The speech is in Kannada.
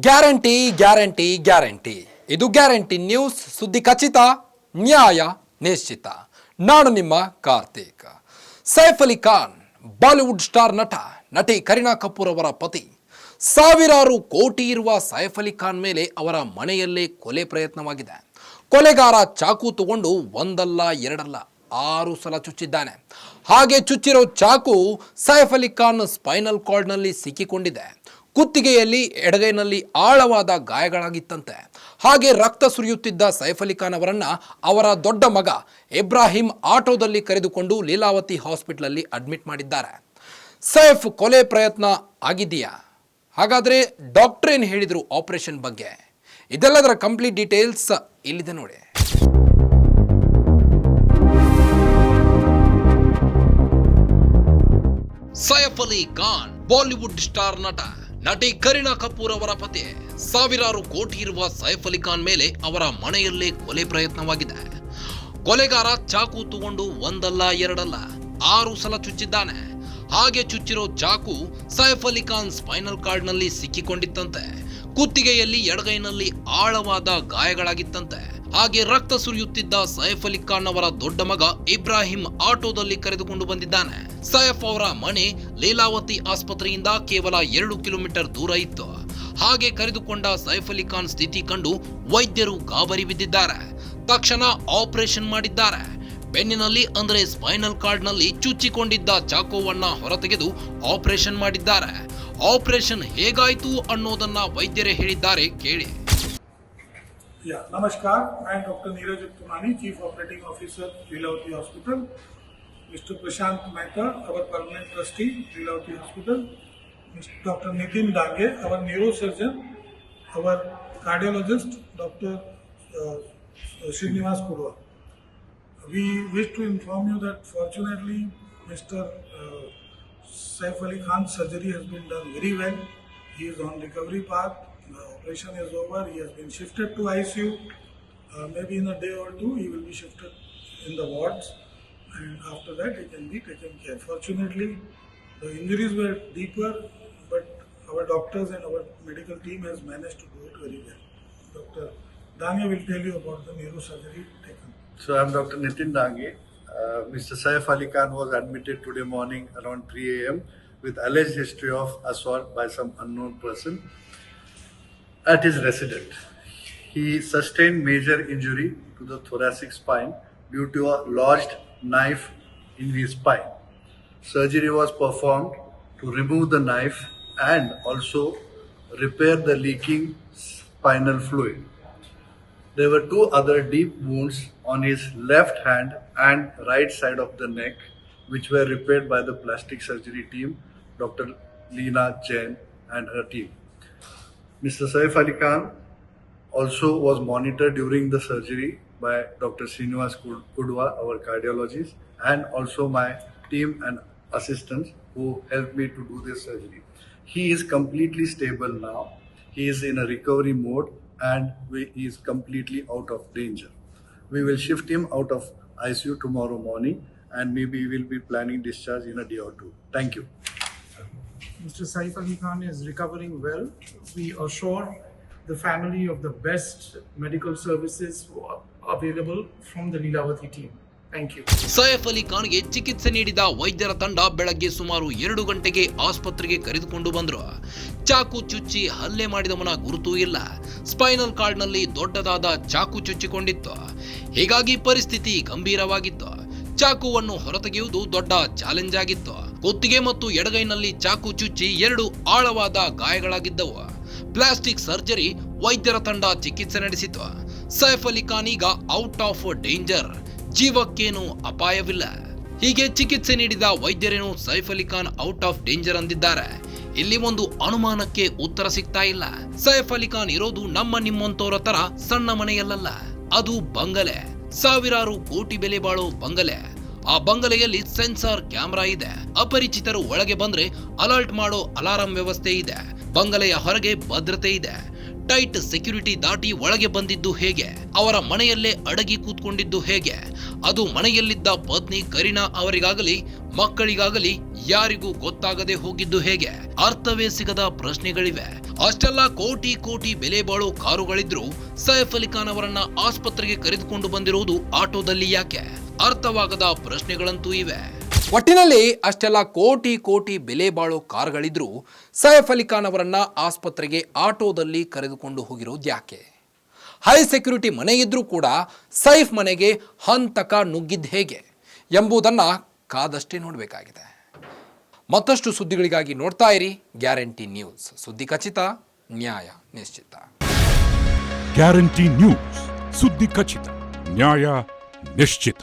ಗ್ಯಾರಂಟಿ ಗ್ಯಾರಂಟಿ ಗ್ಯಾರಂಟಿ ಇದು ಗ್ಯಾರಂಟಿ ನ್ಯೂಸ್. ಸುದ್ದಿ ಖಚಿತ, ನ್ಯಾಯ ನಿಶ್ಚಿತ. ನಾನು ನಿಮ್ಮ ಕಾರ್ತಿಕ್. ಸೈಫ್ ಅಲಿ ಖಾನ್ ಬಾಲಿವುಡ್ ಸ್ಟಾರ್ ನಟಿ ಕರೀನಾ ಕಪೂರ್ ಅವರ ಪತಿ. ಸಾವಿರಾರು ಕೋಟಿ ಇರುವ ಸೈಫ್ ಅಲಿ ಖಾನ್ ಮೇಲೆ ಅವರ ಮನೆಯಲ್ಲೇ ಕೊಲೆ ಪ್ರಯತ್ನವಾಗಿದೆ. ಕೊಲೆಗಾರ ಚಾಕು ತಗೊಂಡು ಒಂದಲ್ಲ ಎರಡಲ್ಲ 6 ಸಲ ಚುಚ್ಚಿದ್ದಾನೆ. ಹಾಗೆ ಚುಚ್ಚಿರೋ ಚಾಕು ಸೈಫ್ ಅಲಿ ಖಾನ್ ಸ್ಪೈನಲ್ ಕಾರ್ಡ್ನಲ್ಲಿ ಸಿಕ್ಕಿಕೊಂಡಿದೆ. ಕುತ್ತಿಗೆಯಲ್ಲಿ ಎಡಗೈನಲ್ಲಿ ಆಳವಾದ ಗಾಯಗಳಾಗಿತ್ತಂತೆ. ಹಾಗೆ ರಕ್ತ ಸುರಿಯುತ್ತಿದ್ದ ಸೈಫ್ ಅಲಿ ಖಾನ್ ಅವರನ್ನ ಅವರ ದೊಡ್ಡ ಮಗ ಇಬ್ರಾಹಿಂ ಆಟೋದಲ್ಲಿ ಕರೆದುಕೊಂಡು ಲೀಲಾವತಿ ಹಾಸ್ಪಿಟಲಲ್ಲಿ ಅಡ್ಮಿಟ್ ಮಾಡಿದ್ದಾರೆ. ಸೈಫ್ ಕೊಲೆ ಪ್ರಯತ್ನ ಆಗಿದೆಯಾ? ಹಾಗಾದ್ರೆ ಡಾಕ್ಟರ್ ಏನು ಹೇಳಿದ್ರು ಆಪರೇಷನ್ ಬಗ್ಗೆ? ಇದೆಲ್ಲದರ ಕಂಪ್ಲೀಟ್ ಡೀಟೇಲ್ಸ್ ಇಲ್ಲಿದೆ ನೋಡಿ. ಸೈಫ್ ಅಲಿ ಖಾನ್ ಬಾಲಿವುಡ್ ಸ್ಟಾರ್ ನಟಿ ಕರೀನಾ ಕಪೂರ್ ಅವರ ಪತಿ. ಸಾವಿರಾರು ಕೋಟಿ ಇರುವ ಸೈಫ್ ಅಲಿ ಖಾನ್ ಮೇಲೆ ಅವರ ಮನೆಯಲ್ಲೇ ಕೊಲೆ ಪ್ರಯತ್ನವಾಗಿದೆ. ಕೊಲೆಗಾರ ಚಾಕು ತಗೊಂಡು ಒಂದಲ್ಲ ಎರಡಲ್ಲ 6 ಸಲ ಚುಚ್ಚಿದ್ದಾನೆ. ಹಾಗೆ ಚುಚ್ಚಿರೋ ಚಾಕು ಸೈಫ್ ಅಲಿ ಖಾನ್ ಸ್ಪೈನಲ್ ಕಾರ್ಡ್ನಲ್ಲಿ ಸಿಕ್ಕಿಕೊಂಡಿತ್ತಂತೆ. ಕುತ್ತಿಗೆಯಲ್ಲಿ ಎಡಗೈನಲ್ಲಿ ಆಳವಾದ ಗಾಯಗಳಾಗಿತ್ತಂತೆ. ಹಾಗೆ ರಕ್ತ ಸುರಿಯುತ್ತಿದ್ದ ಸೈಫ್ ಅಲಿ ಖಾನ್ ಅವರ ದೊಡ್ಡ ಮಗ ಇಬ್ರಾಹಿಂ ಆಟೋದಲ್ಲಿ ಕರೆದುಕೊಂಡು ಬಂದಿದ್ದಾನೆ. ಸೈಫ್ ಅವರ ಮನೆ ಲೀಲಾವತಿ ಆಸ್ಪತ್ರೆಯಿಂದ ಕೇವಲ 2 ಕಿಲೋಮೀಟರ್ ದೂರ ಇತ್ತು. ಹಾಗೆ ಕರೆದುಕೊಂಡ ಸೈಫ್ ಅಲಿ ಖಾನ್ ಸ್ಥಿತಿ ಕಂಡು ವೈದ್ಯರು ಗಾಬರಿ ಬಿದ್ದಿದ್ದಾರೆ. ತಕ್ಷಣ ಆಪರೇಷನ್ ಮಾಡಿದ್ದಾರೆ. ಬೆನ್ನಿನಲ್ಲಿ ಅಂದ್ರೆ ಸ್ಪೈನಲ್ ಕಾರ್ಡ್ನಲ್ಲಿ ಚುಚ್ಚಿಕೊಂಡಿದ್ದ ಚಾಕುವನ್ನ ಹೊರತೆಗೆದು ಆಪರೇಷನ್ ಮಾಡಿದ್ದಾರೆ. ಆಪರೇಷನ್ ಹೇಗಾಯಿತು ಅನ್ನೋದನ್ನ ವೈದ್ಯರೇ ಹೇಳಿದ್ದಾರೆ, ಕೇಳಿ. Namaskar, I am Dr. Neeraj Uttamani, Chief Operating Officer, Leelavati Hospital. Mr. Prashant Mehta, our permanent trustee, Leelavati Hospital. Mr. Dr. Nitin Dange, our neurosurgeon. Our cardiologist, Dr. Srinivas Kurwa. We wish to inform you that fortunately, Mr. Saif Ali Khan's surgery has been done very well. He is on recovery path. The operation is over. He has been shifted to ICU. Maybe in a day or two, he will be shifted in the wards, and after that, he can be taken care. Fortunately, the injuries were deeper, but our doctors and our medical team has managed to do it very well. Dr. Dange will tell you about the neurosurgery taken. So I am Dr. Nitin Dange. Mr. Saif Ali Khan was admitted today morning around 3 a.m. with alleged history of assault by some unknown person at his residence. He sustained major injury to the thoracic spine due to a lodged knife in his spine. Surgery was performed to remove the knife and also repair the leaking spinal fluid. There were 2 other deep wounds on his left hand and right side of the neck, which were repaired by the plastic surgery team, Dr. Leena Jain and her team. Mr. Saif Ali Khan also was monitored during the surgery by Dr. Srinivas Kurwa, our cardiologist, and also my team and assistants who helped me to do this surgery. He is completely stable now. He is in a recovery mode and he is completely out of danger. We will shift him out of ICU tomorrow morning and maybe we will be planning discharge in a day or 2. Thank you. Mr. Saif Ali Khan is recovering well. We assure the family of the best medical services available from the Leelavati team. Thank you. Saif Ali ಖಾನ್ಗೆ ಚಿಕಿತ್ಸೆ ನೀಡಿದ ವೈದ್ಯರ ತಂಡ ಬೆಳಗ್ಗೆ ಸುಮಾರು 2 ಗಂಟೆಗೆ ಆಸ್ಪತ್ರೆಗೆ ಕರೆದುಕೊಂಡು ಬಂದರು. ಚಾಕು ಚುಚ್ಚಿ ಹಲ್ಲೆ ಮಾಡಿದವನ ಗುರುತೂ ಇಲ್ಲ. ಸ್ಪೈನಲ್ ಕಾರ್ಡ್ನಲ್ಲಿ ದೊಡ್ಡದಾದ ಚಾಕು ಚುಚ್ಚಿಕೊಂಡಿತ್ತು. ಹೀಗಾಗಿ ಪರಿಸ್ಥಿತಿ ಗಂಭೀರವಾಗಿತ್ತು. ಚಾಕುವನ್ನು ಹೊರತೆಗೆಯುವುದು ದೊಡ್ಡ ಚಾಲೆಂಜ್ ಆಗಿತ್ತು. ಕುತ್ತಿಗೆ ಮತ್ತು ಎಡಗೈನಲ್ಲಿ ಚಾಕು ಚುಚ್ಚಿ 2 ಆಳವಾದ ಗಾಯಗಳಾಗಿದ್ದವು. ಪ್ಲಾಸ್ಟಿಕ್ ಸರ್ಜರಿ ವೈದ್ಯರ ತಂಡ ಚಿಕಿತ್ಸೆ ನಡೆಸಿತು. ಸೈಫ್ ಅಲಿ ಖಾನ್ ಈಗ ಔಟ್ ಆಫ್ ಡೇಂಜರ್, ಜೀವಕ್ಕೇನು ಅಪಾಯವಿಲ್ಲ. ಹೀಗೆ ಚಿಕಿತ್ಸೆ ನೀಡಿದ ವೈದ್ಯರೇನು Saif Ali Khan out of danger ಅಂದಿದ್ದಾರೆ. ಇಲ್ಲಿ ಒಂದು ಅನುಮಾನಕ್ಕೆ ಉತ್ತರ ಸಿಗ್ತಾ ಇಲ್ಲ. ಸೈಫ್ ಅಲಿ ಖಾನ್ ಇರೋದು ನಮ್ಮ ನಿಮ್ಮಂತವರ ತರ ಸಣ್ಣ ಮನೆಯಲ್ಲ, ಅದು ಬಂಗಲೆ. ಸಾವಿರಾರು ಕೋಟಿ ಬೆಲೆ ಬಾಳೋ ಬಂಗಲೆ. ಆ ಬಂಗಲೆಯಲ್ಲಿ ಸೆನ್ಸಾರ್ ಕ್ಯಾಮೆರಾ ಇದೆ. ಅಪರಿಚಿತರು ಒಳಗೆ ಬಂದ್ರೆ ಅಲರ್ಟ್ ಮಾಡೋ ಅಲಾರಂ ವ್ಯವಸ್ಥೆ ಇದೆ. ಬಂಗಲೆಯ ಹೊರಗೆ ಭದ್ರತೆ ಇದೆ. ಟೈಟ್ ಸೆಕ್ಯೂರಿಟಿ ದಾಟಿ ಒಳಗೆ ಬಂದಿದ್ದು ಹೇಗೆ? ಅವರ ಮನೆಯಲ್ಲೇ ಅಡಗಿ ಕೂತ್ಕೊಂಡಿದ್ದು ಹೇಗೆ? ಅದು ಮನೆಯಲ್ಲಿದ್ದ ಪತ್ನಿ ಕರೀನಾ ಅವರಿಗಾಗಲಿ ಮಕ್ಕಳಿಗಾಗಲಿ ಯಾರಿಗೂ ಗೊತ್ತಾಗದೆ ಹೋಗಿದ್ದು ಹೇಗೆ? ಅರ್ಥವೇ ಸಿಗದ ಪ್ರಶ್ನೆಗಳಿವೆ. ಅಷ್ಟೆಲ್ಲ ಕೋಟಿ ಕೋಟಿ ಬೆಲೆ ಬಾಳೋ ಕಾರುಗಳಿದ್ರು ಸೈಫ್ ಅಲಿ ಖಾನ್ ಅವರನ್ನ ಆಸ್ಪತ್ರೆಗೆ ಕರೆದುಕೊಂಡು ಬಂದಿರುವುದು ಆಟೋದಲ್ಲಿ ಯಾಕೆ? ಅರ್ಥವಾಗದ ಪ್ರಶ್ನೆಗಳಂತೂ ಇವೆ. ಒಟ್ಟಿನಲ್ಲಿ ಅಷ್ಟೆಲ್ಲ ಕೋಟಿ ಕೋಟಿ ಬೆಲೆ ಬಾಳೋ ಕಾರುಗಳಿದ್ರು ಸೈಫ್ ಅಲಿ ಖಾನ್ ಅವರನ್ನ ಆಸ್ಪತ್ರೆಗೆ ಆಟೋದಲ್ಲಿ ಕರೆದುಕೊಂಡು ಹೋಗಿರೋದು ಯಾಕೆ? ಹೈ ಸೆಕ್ಯೂರಿಟಿ ಮನೆ ಇದ್ರೂ ಕೂಡ ಸೈಫ್ ಮನೆಗೆ ಹಂತಕ ನುಗ್ಗಿದ್ದು ಹೇಗೆ ಎಂಬುದನ್ನು ಕಾದಷ್ಟೇ ನೋಡಬೇಕಾಗಿದೆ. ಮತ್ತಷ್ಟು ಸುದ್ದಿಗಳಿಗಾಗಿ ನೋಡ್ತಾ ಇರಿ ಗ್ಯಾರಂಟಿ ನ್ಯೂಸ್. ಸುದ್ದಿ ಖಚಿತ, ನ್ಯಾಯ ನಿಶ್ಚಿತ. ಗ್ಯಾರಂಟಿ ನ್ಯೂಸ್, ಸುದ್ದಿ ಖಚಿತ, ನ್ಯಾಯ ನಿಶ್ಚಿತ.